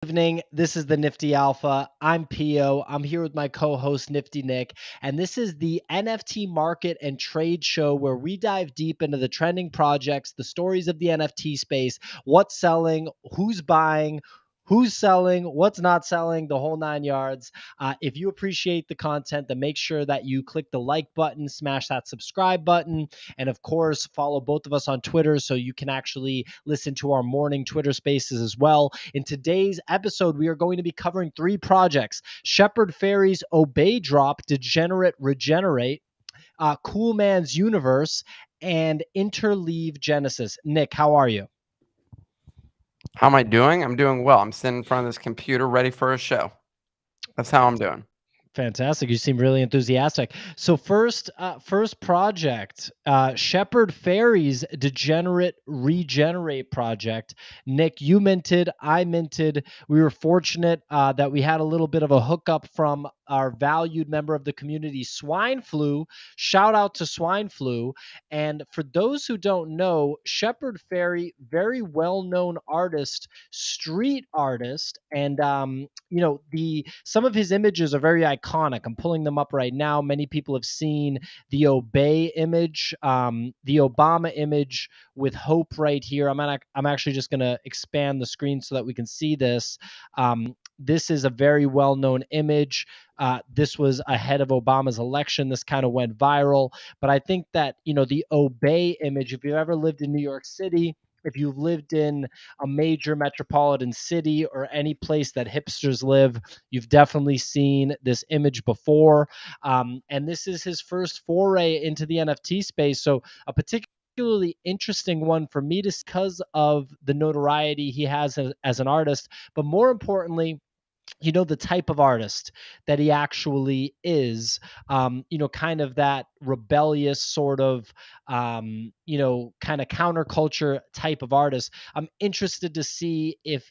Evening. This is the Nifty Alpha. I'm Pio. I'm here with my co-host Nifty Nick, and this is the NFT Market and Trade Show where we dive deep into the trending projects, the stories of the NFT space, what's selling, who's buying, who's selling, what's not selling, the whole nine yards. If you appreciate the content, then make sure that you click the like button, smash that subscribe button, and of course, follow both of us on Twitter so you can actually listen to our morning Twitter spaces as well. In today's episode, we are going to be covering three projects: Shepard Fairey's Obey Drop, Degenerate Regenerate, Coolman's Universe, and Interleave Genesis. Nick, how are you? How am I doing? I'm doing well. I'm sitting in front of this computer ready for a show. That's how I'm doing. Fantastic. You seem really enthusiastic. So first project, Shepard Fairey's Degenerate Regenerate project. Nick, you minted, I minted. We were fortunate that we had a little bit of a hookup from our valued member of the community, Swine Flu. Shout out to Swine Flu. And for those who don't know, Shepard Fairey, very well-known artist, street artist, and some of his images are very iconic. I'm pulling them up right now. Many people have seen the Obey image, the Obama image with Hope right here. I'm actually just going to expand the screen so that we can see this. This is a very well-known image. This was ahead of Obama's election. This kind of went viral. But I think that, the Obey image, if you've ever lived in New York City, if you've lived in a major metropolitan city or any place that hipsters live, you've definitely seen this image before. And this is his first foray into the NFT space. So a particularly interesting one for me just because of the notoriety he has as an artist, but more importantly, the type of artist that he actually is, kind of that rebellious sort of, kind of counterculture type of artist. I'm interested to see if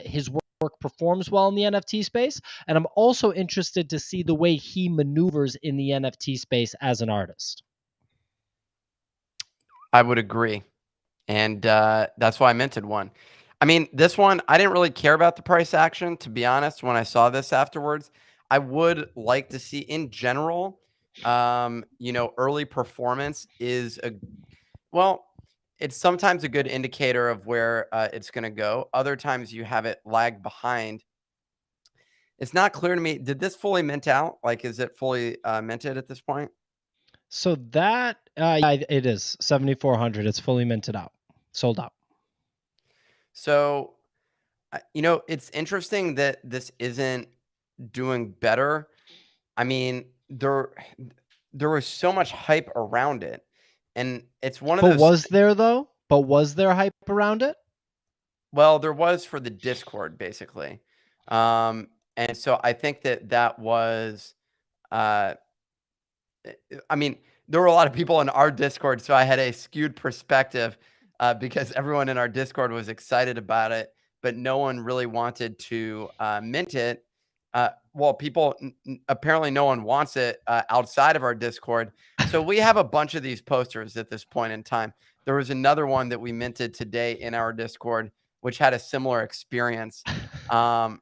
his work performs well in the NFT space. And I'm also interested to see the way he maneuvers in the NFT space as an artist. I would agree. And that's why I minted one. I mean, this one, I didn't really care about the price action, to be honest, when I saw this afterwards. I would like to see, in general, early performance is it's sometimes a good indicator of where it's going to go. Other times you have it lag behind. It's not clear to me. Did this fully mint out? Like, is it fully minted at this point? So that, it is 7,400. It's fully minted out, sold out. So, it's interesting that this isn't doing better. I mean, there was so much hype around it, and it's one of But those. was there though? But was there hype around it? Well, there was for the Discord, basically, and so I think that was. I mean, there were a lot of people in our Discord, so I had a skewed perspective because everyone in our Discord was excited about it, but no one really wanted to mint it. People apparently no one wants it outside of our Discord. So we have a bunch of these posters at this point in time. There was another one that we minted today in our Discord, which had a similar experience. The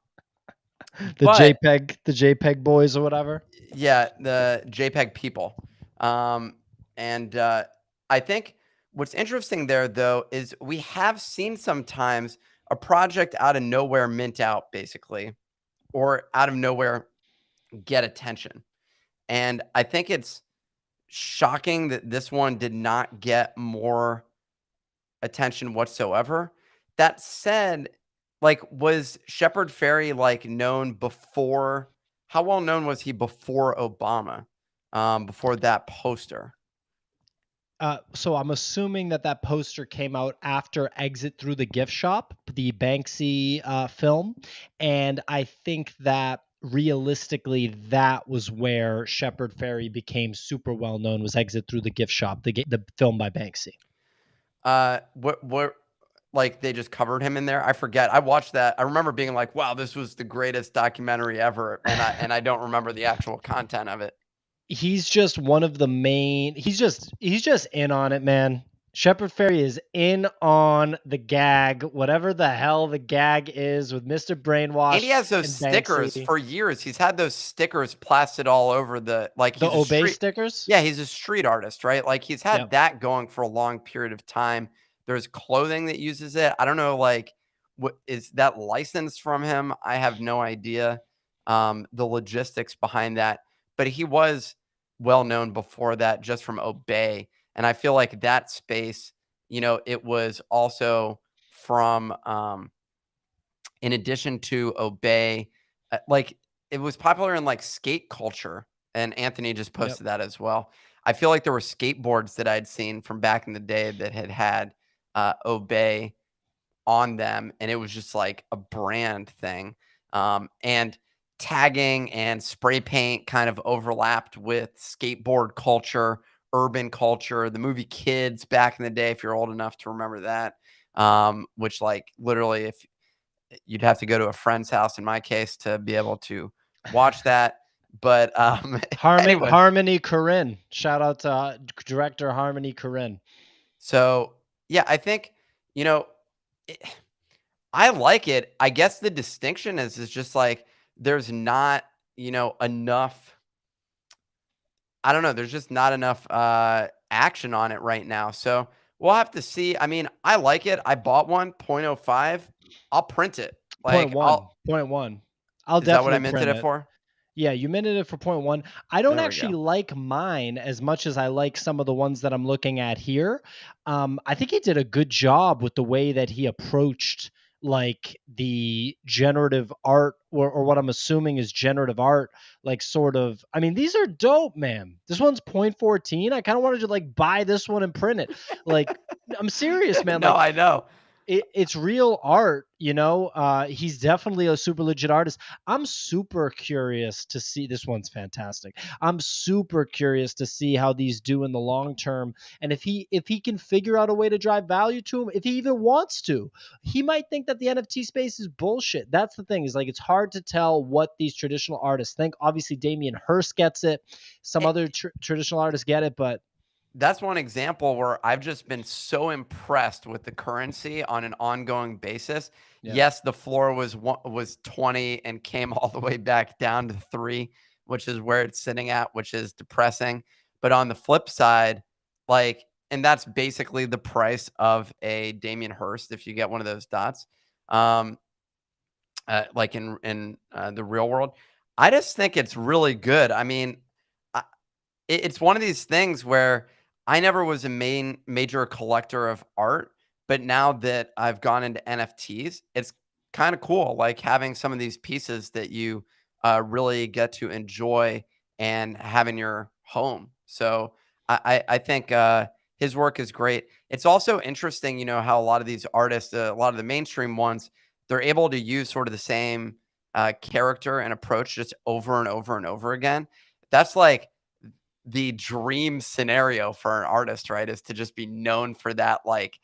JPEG boys or whatever. Yeah, the JPEG people. And I think what's interesting there, though, is we have seen sometimes a project out of nowhere mint out, basically, or out of nowhere get attention. And I think it's shocking that this one did not get more attention whatsoever. That said, was Shepard Fairey known before? How well known was he before Obama? Before that poster? So I'm assuming that poster came out after Exit Through the Gift Shop, the Banksy film, and I think that realistically that was where Shepard Fairey became super well known, was Exit Through the Gift Shop, the film by Banksy. What they just covered him in there? I forget. I watched that. I remember being like, wow, this was the greatest documentary ever, and I don't remember the actual content of it. He's just one of the main. He's just in on it, man. Shepard Fairey is in on the gag, whatever the hell the gag is with Mr. And he Brainwash has those and stickers Banksy. for years. He's had those stickers plastered all over The he's a Obey street stickers? yeah, he's a street artist, right? Like he's had Yep. that going for a long period of time. There's clothing that uses it. I don't know, like, what is that licensed from him? I have no idea, the logistics behind that, but he was well known before that just from Obey, and I feel like that space, it was also from, in addition to Obey, like, it was popular in, like, skate culture, and Anthony just Yep. posted that as well. I feel like there were skateboards that I'd seen from back in the day that had, Obey on them, and it was just like a brand thing. And tagging and spray paint kind of overlapped with skateboard culture, urban culture, the movie Kids back in the day, if you're old enough to remember that. Which, like, literally, if you'd have to go to a friend's house in my case to be able to watch that. But anyway, Harmony Korine. Shout out to director Harmony Korine. so yeah, I think, you know, it, I like it. I guess the distinction is just like there's not, enough. I don't know. There's just not enough action on it right now. So we'll have to see. I mean, I like it. I bought one 0.05. I'll print it. Point Like, one. Point one. I'll is that what I definitely minted print it it. for? Yeah, you minted it for point one. I don't There we actually go. like mine as much as I like some of the ones that I'm looking at here. I think he did a good job with the way that he approached like the generative art or what I'm assuming is generative art, like sort of. I mean, these are dope, man. This one's 0.14. I kind of wanted to like buy this one and print it. Like, I'm serious, man. No, Like, I know. it's real art, he's definitely a super legit artist. I'm super curious to see, this one's fantastic. I'm super curious to see how these do in the long term, and if he can figure out a way to drive value to him, if he even wants to. He might think that the NFT space is bullshit. That's the thing, is like it's hard to tell what these traditional artists think. Obviously Damien Hirst gets it, some It, other traditional artists get it, but that's one example where I've just been so impressed with the currency on an ongoing basis. yeah. Yes, the floor was 20 and came all the way back down to 3, which is where it's sitting at, which is depressing. But on the flip side, like, and that's basically the price of a Damien Hirst if you get one of those dots. Um, like in the real world, I just think it's really good. I mean, it's one of these things where I never was a major collector of art, but now that I've gone into NFTs, it's kind of cool, like having some of these pieces that you really get to enjoy and have in your home. So I think his work is great. It's also interesting, how a lot of these artists, a lot of the mainstream ones, they're able to use sort of the same character and approach just over and over and over again. That's like the dream scenario for an artist, right? Is to just be known for that like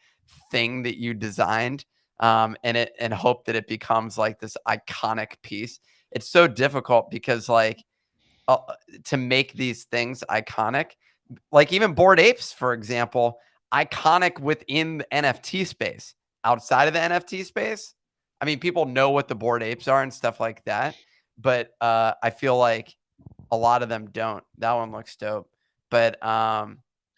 thing that you designed, and hope that it becomes like this iconic piece. It's so difficult because like to make these things iconic, like even Bored Apes, for example, iconic within the NFT space. Outside of the NFT space, I mean, people know what the Bored Apes are and stuff like that, but I feel like a lot of them don't. That one looks dope. But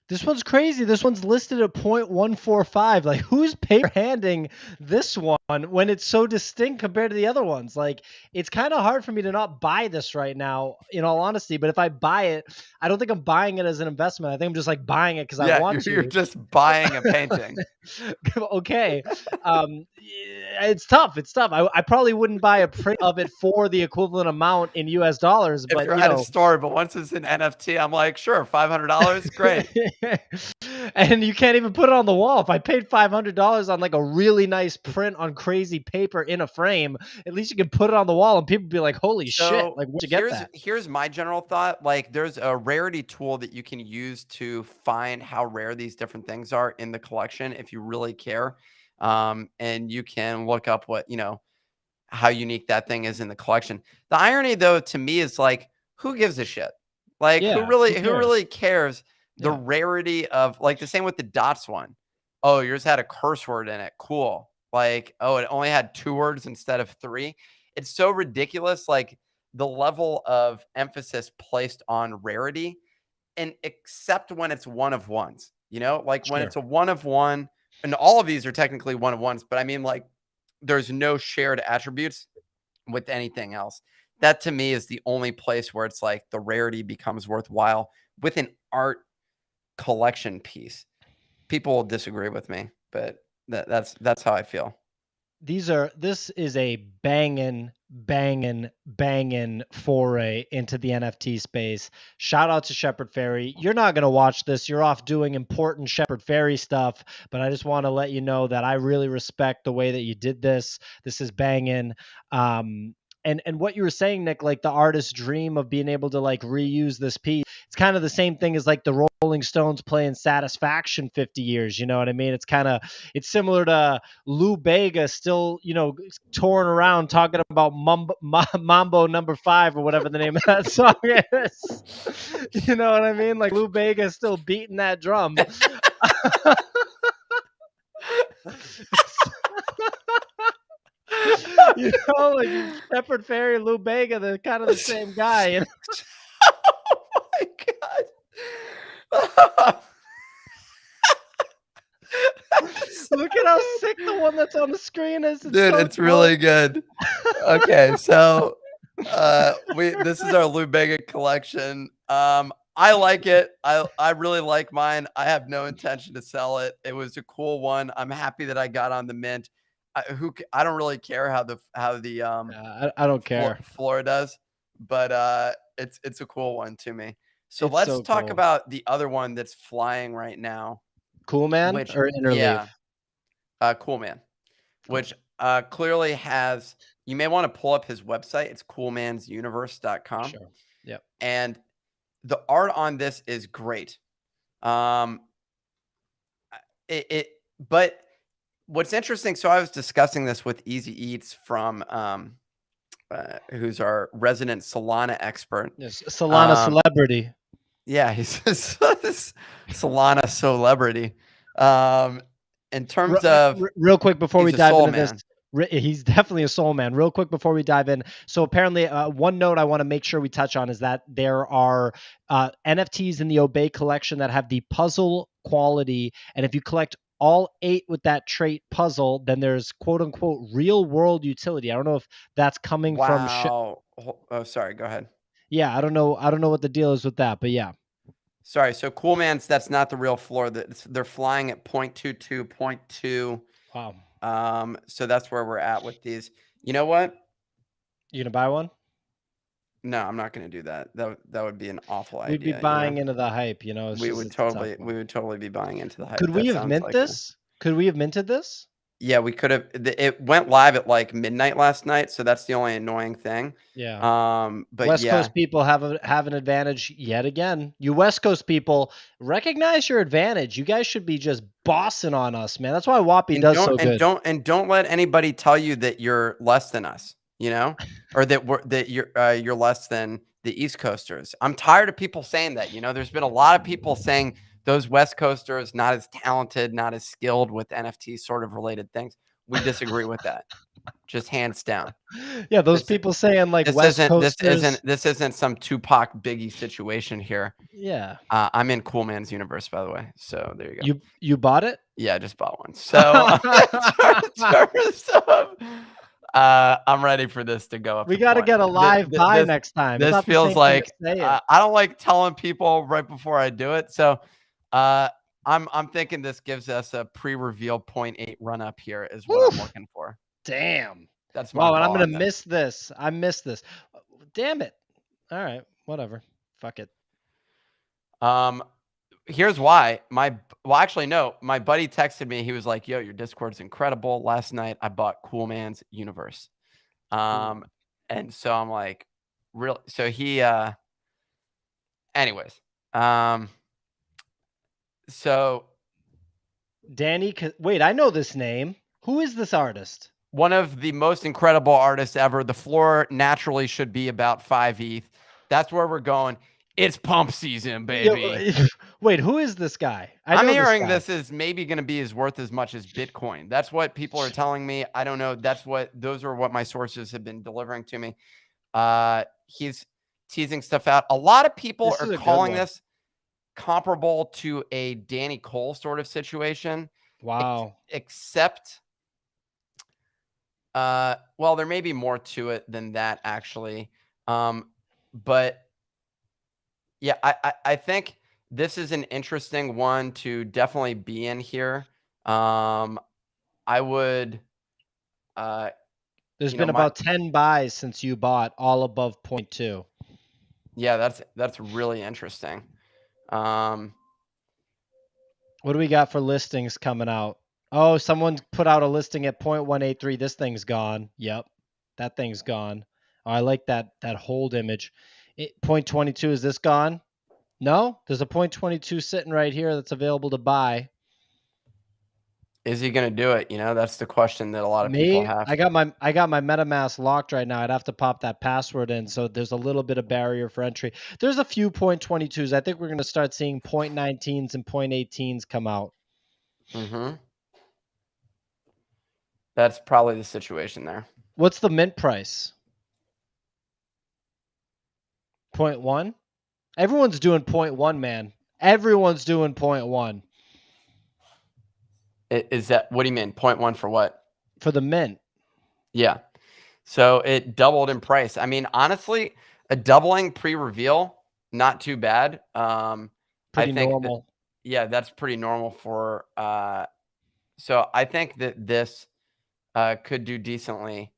This one's crazy. This one's listed at 0.145. Like, who's paper handing this one when it's so distinct compared to the other ones? Like, it's kind of hard for me to not buy this right now, in all honesty. But if I buy it, I don't think I'm buying it as an investment. I think I'm just like buying it because I yeah, want you're to. just buying a painting. Okay. It's tough. It's tough. I probably wouldn't buy a print of it for the equivalent amount in US dollars, If but you're at a store, but once it's an NFT, I'm like, sure, $500, great. and you can't even put it on the wall. If I paid $500 on like a really nice print on crazy paper in a frame, at least you can put it on the wall and people be like, "Holy shit! So Like, where'd you get that?" here's my general thought. Like, there's a rarity tool that you can use to find how rare these different things are in the collection if you really care. And you can look up what how unique that thing is in the collection. The irony, though, to me is like, who gives a shit? Like, Yeah, who who cares? really cares the Yeah, rarity of, like, the same with the dots one. Oh, yours had a curse word in it. Cool. Like, oh, it only had 2 words instead of 3. It's so ridiculous, like, the level of emphasis placed on rarity, and except when it's one of ones, like when Sure. it's a one of one, and all of these are technically one of ones, but I mean, like, there's no shared attributes with anything else. That to me is the only place where it's like the rarity becomes worthwhile with an art collection piece. People will disagree with me, but that's how I feel. This is a banging foray into the NFT space. Shout out to Shepard Fairey. You're not going to watch this. You're off doing important Shepard Fairey stuff, but I just want to let you know that I really respect the way that you did this. This is banging. And what you were saying, Nick, like the artist's dream of being able to like reuse this piece, it's kind of the same thing as like the Rolling Stones playing Satisfaction 50 years. You know what I mean? It's similar to Lou Bega still, touring around talking about Mambo number 5 or whatever the name of that song is. You know what I mean? Like Lou Bega is still beating that drum. Like Shepard Fairey, Lou Bega, they're kind of the same guy. Oh my god. Look at how sick the one that's on the screen is. Dude, it's really good. Okay, so this is our Lou Bega collection. I like it. I really like mine. I have no intention to sell it. It was a cool one. I'm happy that I got on the mint. I don't really care how the I don't care. floor does, but it's a cool one to me. So let's so talk cool. about the other one that's flying right now. Coolman or Interleave? Yeah, Coolman, which clearly has. You may want to pull up his website. It's coolmansuniverse.com. Sure. Yep. And the art on this is great. But what's interesting, so I was discussing this with Easy Eats from who's our resident Solana expert. Yes, Solana celebrity. Yeah, he's Solana celebrity. In terms of real quick before we dive into man. this, he's definitely a soul man. Real quick before we dive in, so apparently, one note I want to make sure we touch on is that there are NFTs in the Obey collection that have the puzzle quality, and if you collect all 8 with that trait puzzle, then there's quote unquote real world utility. I don't know if that's coming from. Oh, sorry. Go ahead. Yeah, I don't know what the deal is with that, but yeah. Sorry. So Coolman's, that's not the real floor. They're flying at 0.22, 0.2. Wow. So that's where we're at with these. You know what? You gonna buy one? No, I'm not going to do that. That would be an awful idea. We'd be buying into the hype, We would totally be buying into the hype. Could we have minted this? Could we have minted this? Yeah, we could have. It went live at like midnight last night, so that's the only annoying thing. Yeah. But West Coast people have an advantage yet again. You West Coast people, recognize your advantage. You guys should be just bossing on us, man. That's why Wappy does so good. Don't let anybody tell you that you're less than us, or that you're less than the East Coasters. I'm tired of people saying that. There's been a lot of people saying those West Coasters not as talented, not as skilled with NFT sort of related things. We disagree with that, just hands down. Yeah, those people saying like West Coasters. This isn't some Tupac Biggie situation here. Yeah, I'm in Coolman's universe, by the way. So there you go. You bought it? Yeah, I just bought one. So I'm ready for this to go up. We got to get a live buy next time. This feels like I don't like telling people right before I do it. So I'm thinking this gives us a pre-reveal 0.8 run up here is what I'm looking for. Damn. That's my and I'm gonna miss this. I missed this. Damn it. All right, whatever. Fuck it. Here's why. My buddy texted me. He was like, "Yo, your Discord's incredible. Last night I bought Coolman's Universe." And so I'm like, really? So he anyways. So Danny, wait, I know this name. Who is this artist? One of the most incredible artists ever. The floor naturally should be about 5 ETH. That's where we're going. It's pump season, baby. Wait, who is this guy? I'm know hearing guy. this is maybe going to be worth as much as Bitcoin. That's what people are telling me. I don't know. Those are what my sources have been delivering to me. He's teasing stuff out. A lot of people are calling this comparable to a Danny Cole sort of situation. Wow. Except, well, there may be more to it than that, actually. But yeah, I think this is an interesting one to definitely be in here. I would. There's been about 10 buys since you bought, all above 0.2. Yeah, that's really interesting. What do we got for listings coming out? Oh, someone put out a listing at 0.183. This thing's gone. Yep, that thing's gone. Oh, I like that hold image. 0.22, is this gone? No, there's a 0.22 sitting right here that's available to buy. Is he going to do it? You know, that's the question that a lot of people have. I got my MetaMask locked right now. I'd have to pop that password in, so there's a little bit of barrier for entry. There's a few 0.22s. I think we're going to start seeing 0.19s and 0.18s come out. Mm-hmm. That's probably the situation there. What's the mint price? 0.1? Everyone's doing 0.1, man. Everyone's doing 0.1. Is that, what do you mean? 0.1 for what? For the mint. Yeah. So it doubled in price. I mean, honestly, a doubling pre-reveal, not too bad. Pretty normal. Yeah, that's pretty normal for, so I think that this could do decently.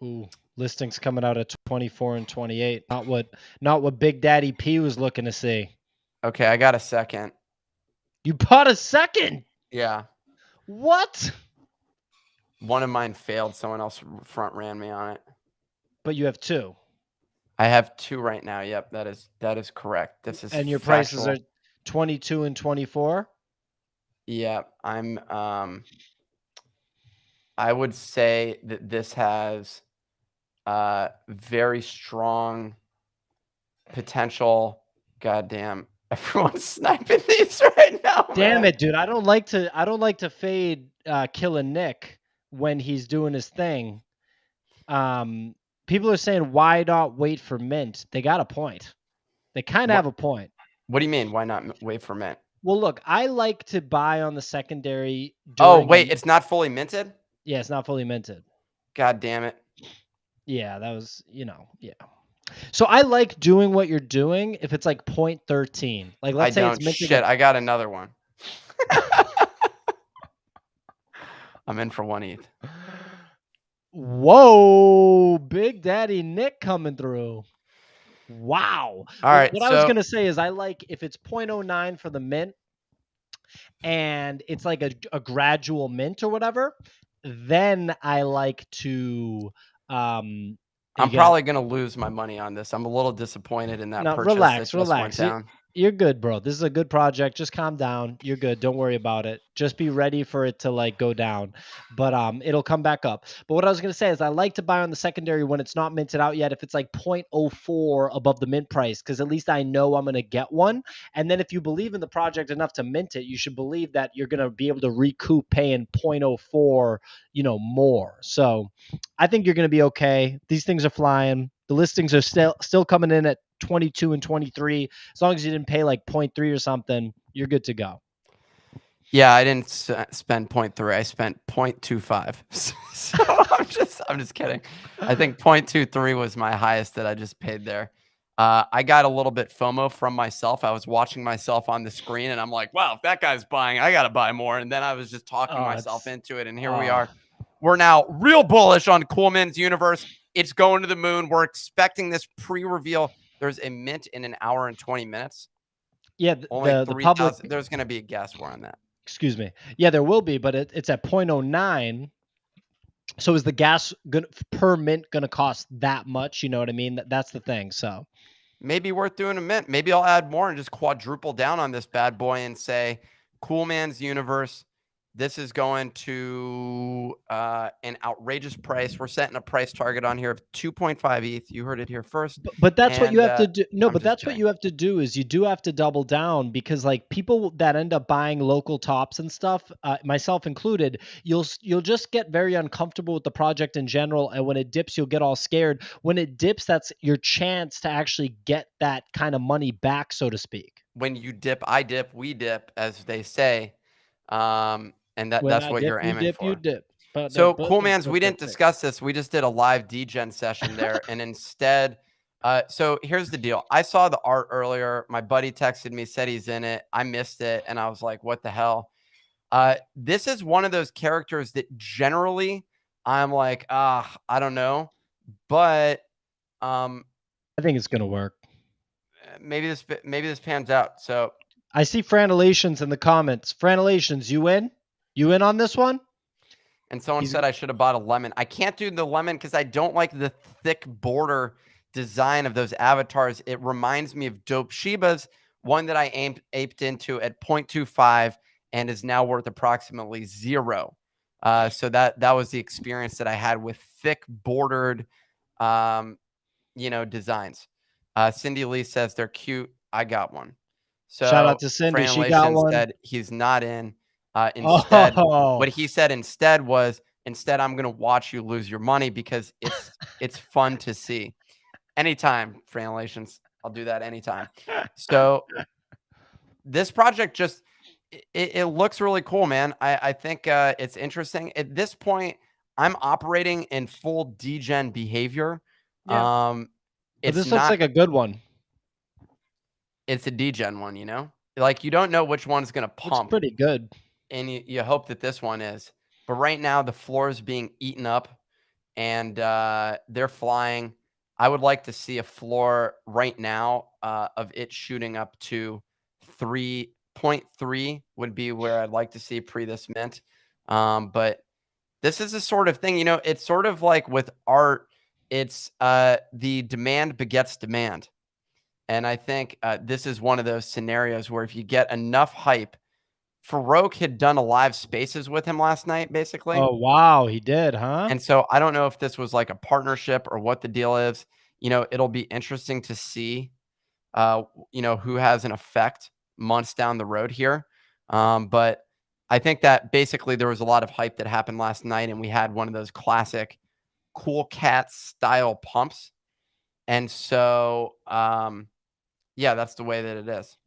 Ooh, listings coming out at 24 and 28. Not what Big Daddy P was looking to see. Okay, I got a second. You bought a second? Yeah. What? One of mine failed. Someone else front ran me on it. But you have two. I have two right now. Yep, that is correct. This is and your factual. prices are 22 and 24. Yeah, I would say that this has very strong potential. Goddamn, everyone's sniping these right now. Damn it, dude! I don't like to fade Killing Nick when he's doing his thing. People are saying, why not wait for mint? They got a point. They kind of have a point. What do you mean? Why not wait for mint? Well, look, I like to buy on the secondary. Oh, wait, it's not fully minted? Yeah, it's not fully minted. God damn it. Yeah, that was, yeah. So I like doing what you're doing if it's like 0.13. Like, let's say it's minting. Shit, I got another one. I'm in for one ETH. Whoa, Big Daddy Nick coming through. Wow. All right. What I was going to say is I like if it's 0.09 for the mint and it's like a gradual mint or whatever, then I like to I'm probably going to lose my money on this. I'm a little disappointed in that purchase. Relax. Went down. You're good, bro. This is a good project. Just calm down. You're good. Don't worry about it. Just be ready for it to like go down. But it'll come back up. But what I was going to say is I like to buy on the secondary when it's not minted out yet, if it's like 0.04 above the mint price, because at least I know I'm going to get one. And then if you believe in the project enough to mint it, you should believe that you're going to be able to recoup paying 0.04, more. So I think you're going to be okay. These things are flying. The listings are still coming in at 22 and 23. As long as you didn't pay like 0.3 or something, you're good to go. Yeah, I didn't spend 0.3. I spent 0.25. So I'm just kidding. I think 0.23 was my highest that I just paid there. I got a little bit FOMO from myself. I was watching myself on the screen and I'm like, wow, if that guy's buying, I got to buy more. And then I was just talking myself into it. And here we are. We're now real bullish on Coolman's universe. It's going to the moon. We're expecting this pre-reveal. There's a mint in an hour and 20 minutes. Yeah, the public. There's going to be a gas war on that. Excuse me. Yeah, there will be, but it's at 0.09. So is the gas per mint going to cost that much? You know what I mean? That's the thing. So maybe worth doing a mint. Maybe I'll add more and just quadruple down on this bad boy and say Coolman's universe. This is going to an outrageous price. We're setting a price target on here of 2.5 ETH. You heard it here first. But that's what you have to do. No, I'm but just that's what kidding. you have to do is you do have to double down, because like people that end up buying local tops and stuff, myself included, you'll just get very uncomfortable with the project in general, and when it dips, you'll get all scared. When it dips, that's your chance to actually get that kind of money back, so to speak. When you dip, I dip, we dip, as they say. And When that's I what dip, you're you aiming dip, you for. dip. So, Coolmans, we didn't discuss this. We just did a live degen session there. And instead, so here's the deal. I saw the art earlier. My buddy texted me, said he's in it. I missed it. And I was like, what the hell? This is one of those characters that generally I'm like, I don't know. But I think it's going to work. maybe this pans out. So I see Franelations in the comments. Franelations, you in? You in on this one? And someone said I should have bought a lemon. I can't do the lemon because I don't like the thick border design of those avatars. It reminds me of Dope Shiba's, one that I aped into at 0.25 and is now worth approximately 0. So that was the experience that I had with thick bordered, designs. Cindy Lee says they're cute. I got one. So shout out to Cindy. She got one. said he's not in. Instead, what he said instead was, I'm going to watch you lose your money because it's fun to see. Anytime, Franelations, I'll do that anytime. So this project just, it looks really cool, man. I think it's interesting. At this point, I'm operating in full degen behavior. Yeah. But It's this looks like a good one. It's a degen one, like you don't know which one's going to pump. It's pretty good. And you hope that this one is. But right now, the floor is being eaten up, and they're flying. I would like to see a floor right now of it shooting up to 3.3 would be where I'd like to see pre this mint. But this is the sort of thing, it's sort of like with art, it's the demand begets demand. And I think this is one of those scenarios where if you get enough hype, Farouk had done a live spaces with him last night, basically. Oh, wow. He did, huh? And so I don't know if this was like a partnership or what the deal is. It'll be interesting to see, who has an effect months down the road here. But I think that basically there was a lot of hype that happened last night, and we had one of those classic Cool Cat style pumps. And so, yeah, that's the way that it is.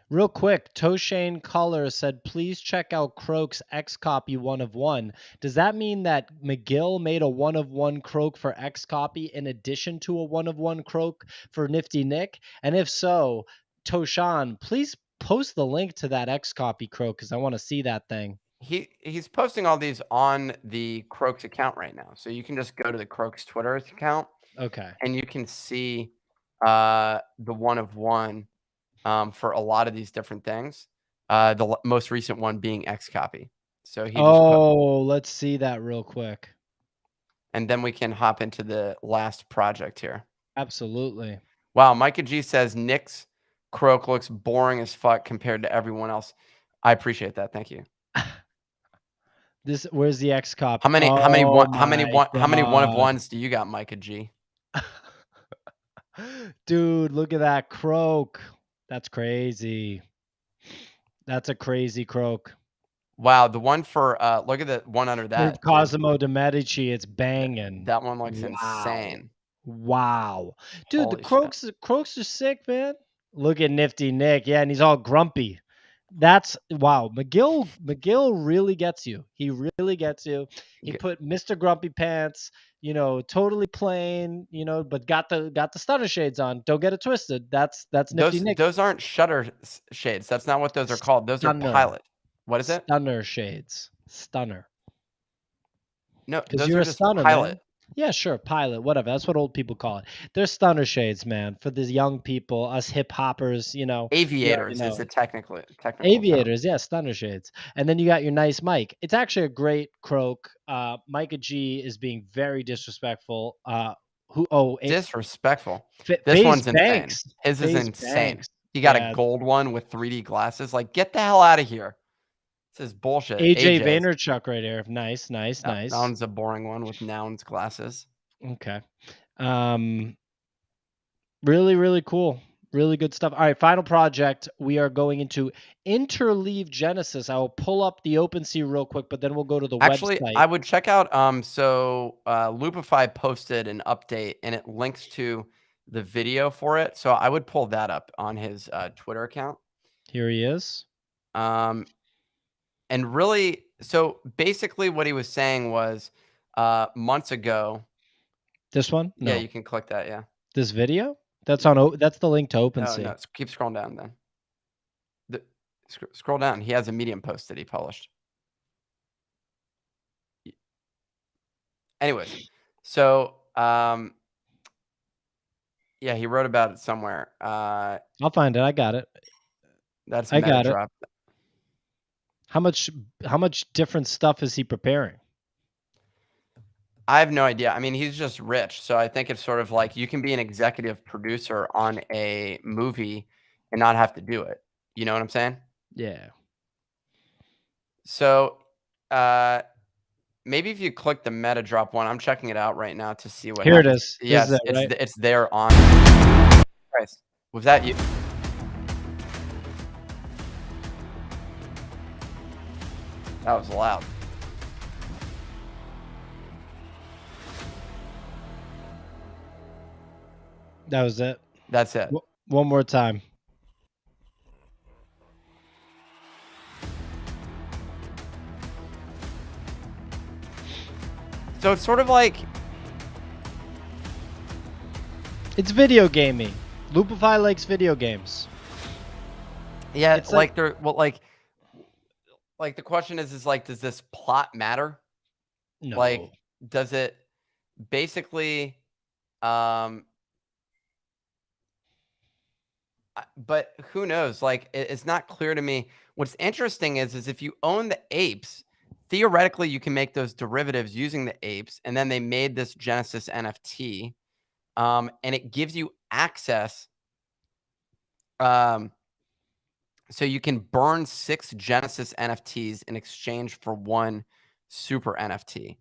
Real quick, Toshane Color said, please check out Croak's X copy 1 of 1. Does that mean that McGill made a 1 of 1 Croak for X copy in addition to a 1 of 1 Croak for Nifty Nick? And if so, Toshan, please post the link to that X copy Croak because I want to see that thing. He's posting all these on the Croaks account right now. So you can just go to the Croaks Twitter account. Okay. And you can see the 1 of 1 for a lot of these different things. The most recent one being X copy. So he let's see that real quick. And then we can hop into the last project here. Absolutely. Wow, Micah G says Nick's Croak looks boring as fuck compared to everyone else. I appreciate that. Thank you. Where's the X copy? How many 1 of 1s do you got, Micah G? Dude, look at that Croak. That's crazy. That's a crazy Croak. Wow, the one for look at the one under that. Cosimo de Medici, it's banging. That one looks insane. Wow. Dude, the Croaks are sick, man. Look at Nifty Nick. Yeah, and he's all grumpy. That's wow. McGill really gets you. He really gets you. He put Mr. Grumpy Pants, totally plain, but got the stunner shades on. Don't get it twisted. That's Nifty Nick. Those aren't shutter shades. That's not what those are called. Those are pilot. What is it? Stunner shades. Stunner. No, those are just stunner, pilot. Man. Yeah, sure, pilot, whatever. That's what old people call it. They're stunner shades, man, for these young people, us hip hoppers, Aviators is the technical Aviators, yeah, stunner shades. And then you got your nice mic. It's actually a great Croak. Micah G is being very disrespectful. Disrespectful. This one's insane. His is insane. Banks. You got a gold one with 3D glasses. Like, get the hell out of here. This is bullshit. AJ AJ's. Vaynerchuk right here. Nice. That one's a boring one with nouns glasses. Okay. Really, really cool. Really good stuff. All right, final project. We are going into Interleave Genesis. I will pull up the OpenSea real quick, but then we'll go to the Actually, website. I would check out, Loopify posted an update, and it links to the video for it, so I would pull that up on his, Twitter account. Here he is. And really, so basically what he was saying was, months ago. This one? No. Yeah, you can click that, yeah. This video? That's on. That's the link to OpenSea. No, keep scrolling down then. Scroll down. He has a Medium post that he published. Anyways, so, yeah, he wrote about it somewhere. I'll find it. I got it. That's I got it. Metadrop. How much different stuff is he preparing? I have no idea. I mean, he's just rich, so I think it's sort of like you can be an executive producer on a movie and not have to do it. You know what I'm saying? Yeah. So, maybe if you click the Metadrop one, I'm checking it out right now to see what Here happens. it is. Yes, This is it, right? it's there on. Christ, was that you? That was loud. That was it. That's it. One more time. So it's sort of like It's video gaming. Loopify likes video games. yeah, It's like they're like the question is like, does this plot matter? No. Like, does it basically, but who knows? Like, it's not clear to me. What's interesting is if you own the apes, theoretically, you can make those derivatives using the apes, and then they made this Genesis NFT, and it gives you access. So you can burn 6 Genesis NFTs in exchange for 1 super NFT,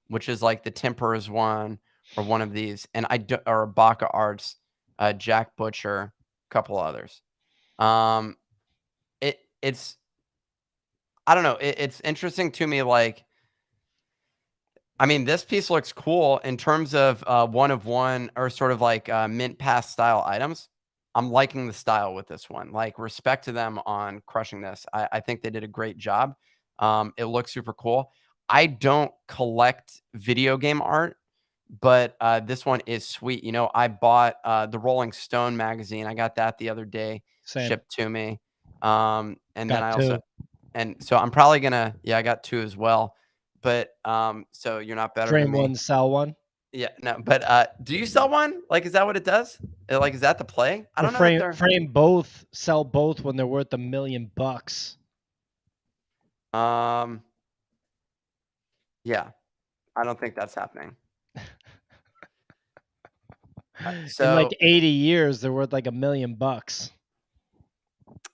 which is like the Tempers one or one of these, and or Baca Arts, Jack Butcher, a couple others. It's I don't know. It's interesting to me. Like, I mean, this piece looks cool in terms of one of one or sort of like mint pass style items. I'm liking the style with this one. Like, respect to them on crushing this. I think they did a great job. It looks super cool. I don't collect video game art, but this one is sweet. You know, I bought the Rolling Stone magazine. I got that the other day, Same. shipped to me. And then Got I two. also, and so I'm probably gonna, yeah, I got 2 as well. But so you're not better than Frame me. one, sell one. Yeah, no, but do you sell one? Like, is that what it does? Like, is that the play? I don't know. Frame both, sell both when they're worth $1 million. Yeah, I don't think that's happening. In like 80 years, they're worth like $1 million.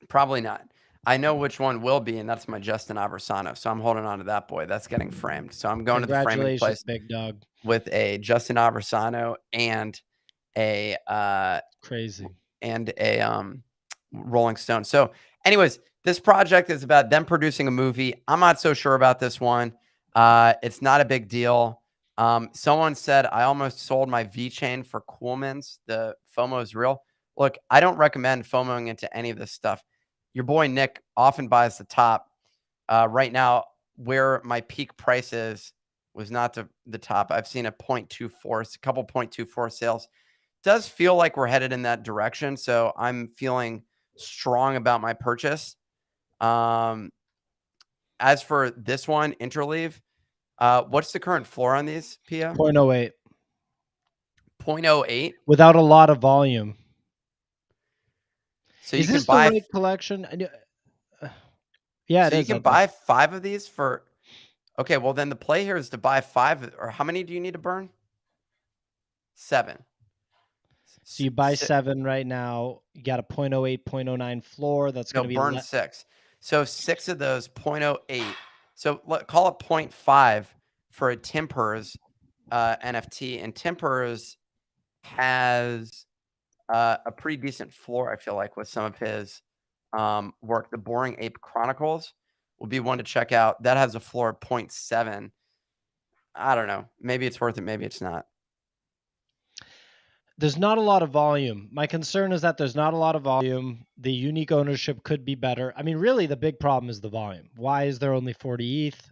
Probably not. I know which one will be, and that's my Justin Aversano. So I'm holding on to that boy. That's getting framed. So I'm going to the framing place, big dog, with a Justin Aversano and a crazy, and a Rolling Stone. So, anyways, this project is about them producing a movie. I'm not so sure about this one. It's not a big deal. Someone said I almost sold my VeChain for Coolman's. The FOMO is real. Look, I don't recommend FOMOing into any of this stuff. Your boy Nick often buys the top. Right now, where my peak price is was not the top. I've seen a 0.24, a couple 0.24 sales. Does feel like we're headed in that direction. So I'm feeling strong about my purchase. As for this one, Interleave, what's the current floor on these, Pia? 0.08. 0.08? Without a lot of volume. So is you this can buy the right collection? Yeah, so you can buy 5 of these for. Okay, well then the play here is to buy 5, or how many do you need to burn? 7. So you buy 7 right now. You got a 0.08, 0.09 floor. That's going to be burn 6. So 6 of those 0.08. So call it 0.5 for a Tempers NFT, and Tempers has a pretty decent floor, I feel like, with some of his work. The Boring Ape Chronicles will be one to check out. That has a floor of 0.7. I don't know. Maybe it's worth it. Maybe it's not. There's not a lot of volume. My concern is that there's not a lot of volume. The unique ownership could be better. I mean, really, the big problem is the volume. Why is there only 40 ETH?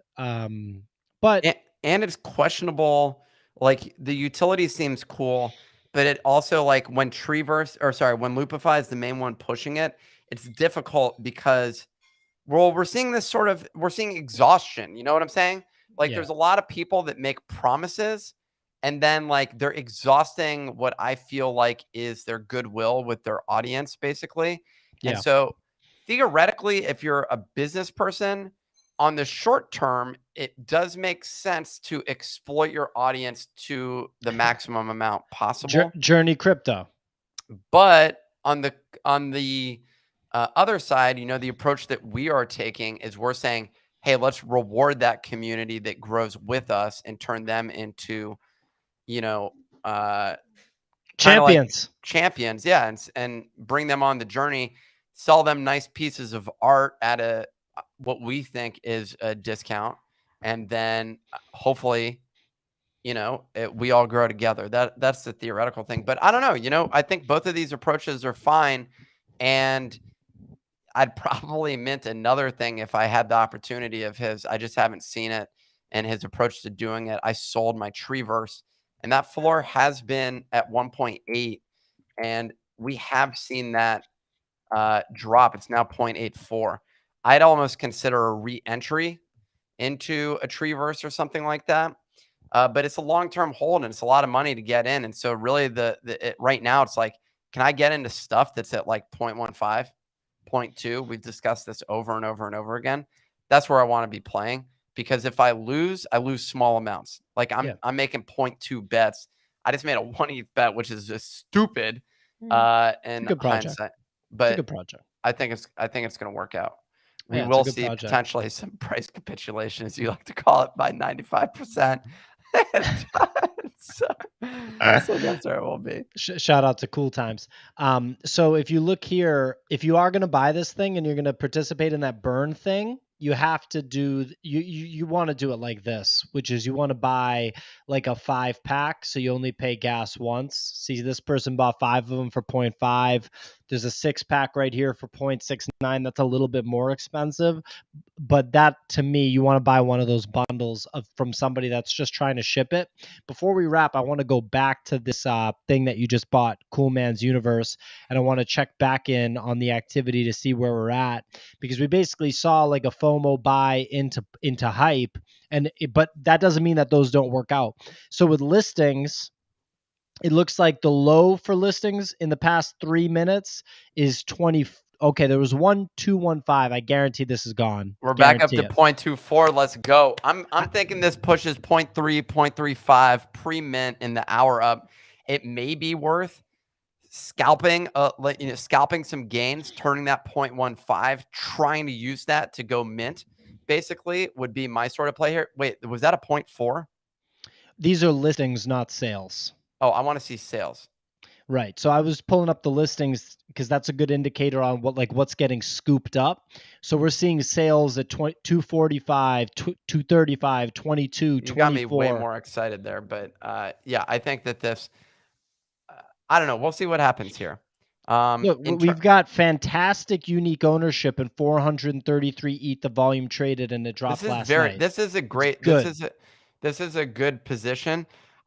But and it's questionable. Like, the utility seems cool, but it also, like, when when Loopify is the main one pushing it, it's difficult because, well, we're seeing exhaustion. You know what I'm saying? Like, yeah, there's a lot of people that make promises, and then, like, they're exhausting what I feel like is their goodwill with their audience, basically. And yeah. so, theoretically, if you're a business person, on the short term, it does make sense to exploit your audience to the maximum amount possible. Journey crypto. But on the other side, the approach that we are taking is we're saying, hey, let's reward that community that grows with us and turn them into, kind of like Champions. champions. Yeah. And bring them on the journey, sell them nice pieces of art at what we think is a discount. And then hopefully, we all grow together. That's the theoretical thing. But I don't know. I think both of these approaches are fine. And I'd probably mint another thing if I had the opportunity of his. I just haven't seen it. And his approach to doing it, I sold my Treeverse, and that floor has been at 1.8. And we have seen that drop. It's now 0.84. I'd almost consider a re-entry into a Treeverse or something like that. But it's a long-term hold, and it's a lot of money to get in. And so really right now it's like, can I get into stuff that's at like 0.15, 0.2? We've discussed this over and over and over again. That's where I want to be playing, because if I lose small amounts. Like I'm making 0.2 bets. I just made a 1 ETH bet, which is just stupid in hindsight. But it's a good project. I think it's going to work out. We Yeah, will see potentially some price capitulation, as you like to call it, by 95%. so that's where it will be. Shout out to Cool Times. So if you look here, if you are going to buy this thing and you're going to participate in that burn thing, you have to do you want to do it like this, which is you want to buy like a 5-pack, so you only pay gas once. See, this person bought 5 of them for 0.5. There's a 6-pack right here for 0.69. That's a little bit more expensive, but that, to me, you want to buy one of those bundles from somebody that's just trying to ship it. Before we wrap, I want to go back to this thing that you just bought, Coolman's Universe, and I want to check back in on the activity to see where we're at, because we basically saw like a FOMO buy into hype, but that doesn't mean that those don't work out. So with listings, it looks like the low for listings in the past 3 minutes is 20. Okay, there was 1215. I guarantee this is gone. We're back up to 0.24. Let's go. I'm thinking this pushes 0.3, 0.35 pre-mint in the hour up. It may be worth scalping some gains, turning that 0.15, trying to use that to go mint, basically, would be my sort of play here. Wait, was that a 0.4? These are listings, not sales. Oh, I want to see sales. Right. So I was pulling up the listings because that's a good indicator on what's getting scooped up. So we're seeing sales at 245, 235, 22, 24. You got me way more excited there, but yeah, I think that this I don't know. We'll see what happens here. Look, we've got fantastic unique ownership and 433 ETH the volume traded, and it dropped last night. This is a great. This is a good position.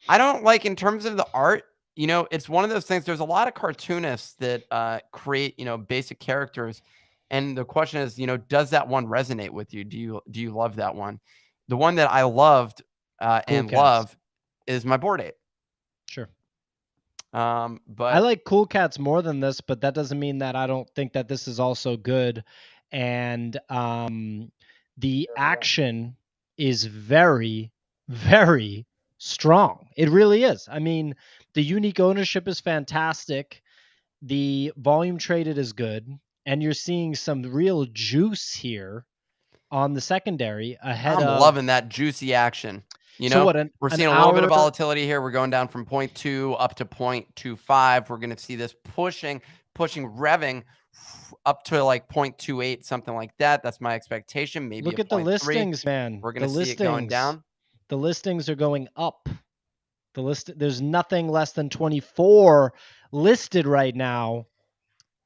I don't like, in terms of the art. It's one of those things. There's a lot of cartoonists that create basic characters, and the question is, does that one resonate with you? Do you love that one? The one that I loved love is my Bored Ape. Sure. But I like Cool Cats more than this, but that doesn't mean that I don't think that this is also good. And the action is very, very strong. It really is. I mean, the unique ownership is fantastic. The volume traded is good. and you're seeing some real juice here on the secondary ahead I'm of. loving that juicy action. You So know, what? we're An seeing a little bit of hour. volatility here. We're going down from 0.2 up to 0.25. We're going to see this pushing, revving up to like 0.28, something like that. That's my expectation. Maybe Look a at the 0.3. listings, man. We're going The to see it going listings. down. The listings are going up. There's nothing less than 24 listed right now.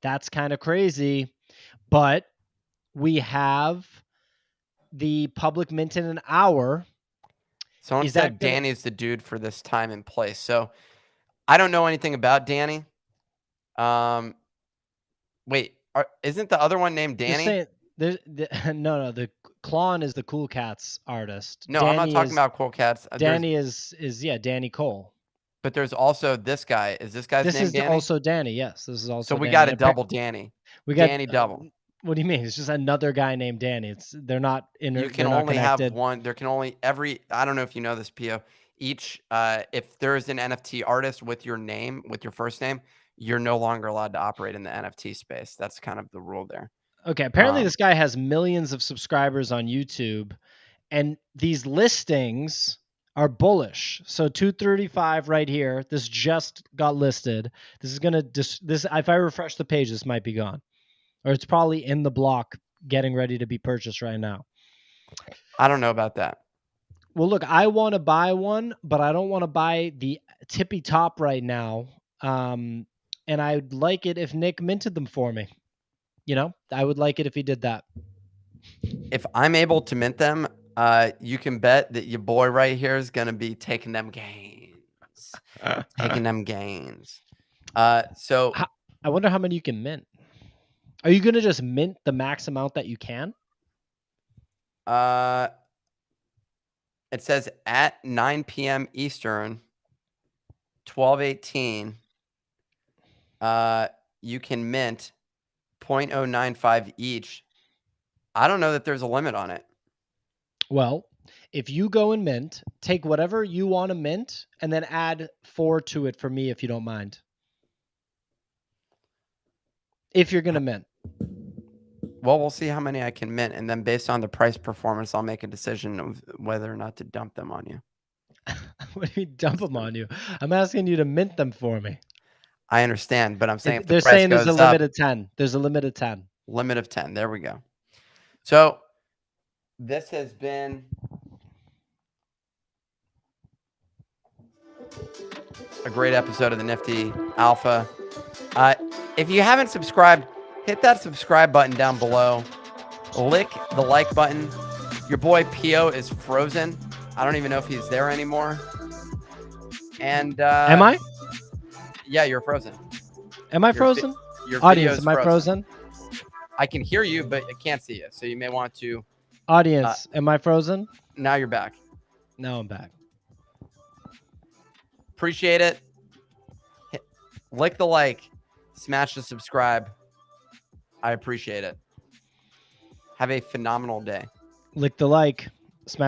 That's kind of crazy. But we have the public mint in an hour. Someone Is said that gonna... Danny's the dude for this time and place. So I don't know anything about Danny. Wait, isn't the other one named They're Danny? saying no, the Klon is the Cool Cats artist. No, Danny I'm not talking about Cool Cats. Danny is Danny Cole. But there's also this guy. Is this guy's This name is Danny? also Danny. Yes, this is also. So we Danny. got a double Danny. We got Danny double. What do you mean? It's just another guy named Danny. They're not You can only have one. There can only I don't know if you know this, Pio. Each if there's an NFT artist with your name, with your first name, you're no longer allowed to operate in the NFT space. That's kind of the rule there. Okay, apparently this guy has millions of subscribers on YouTube, and these listings are bullish. So 235 right here. This just got listed. This is gonna this if I refresh the page, this might be gone, or it's probably in the block getting ready to be purchased right now. I don't know about that. Well, look, I want to buy one, but I don't want to buy the tippy top right now. And I'd like it if Nick minted them for me. You know, I would like it if he did that. If I'm able to mint them, you can bet that your boy right here is going to be taking them gains. Taking them gains. So I wonder how many you can mint. Are you going to just mint the max amount that you can? It says at 9 p.m. Eastern, 12/18, you can mint 0.095 each. I don't know that there's a limit on it. Well, if you go and mint, take whatever you want to mint and then add 4 to it for me if you don't mind. If you're going to mint. Well, we'll see how many I can mint, and then based on the price performance, I'll make a decision of whether or not to dump them on you. What do you mean dump them on you? I'm asking you to mint them for me. I understand, but I'm saying if they're the price saying there's a goes limit up, of 10. There's a limit of 10. Limit of 10. There we go. So this has been a great episode of the Nifty Alpha. If you haven't subscribed, hit that subscribe button down below. Lick the like button. Your boy Pio is frozen. I don't even know if he's there anymore. And am I? Yeah, you're frozen. Am I frozen? Your audience, am I frozen? I can hear you, but I can't see you. So you may want to. Audience, am I frozen? Now you're back. Now I'm back. Appreciate it. Lick the like. Smash the subscribe. I appreciate it. Have a phenomenal day. Lick the like. Smash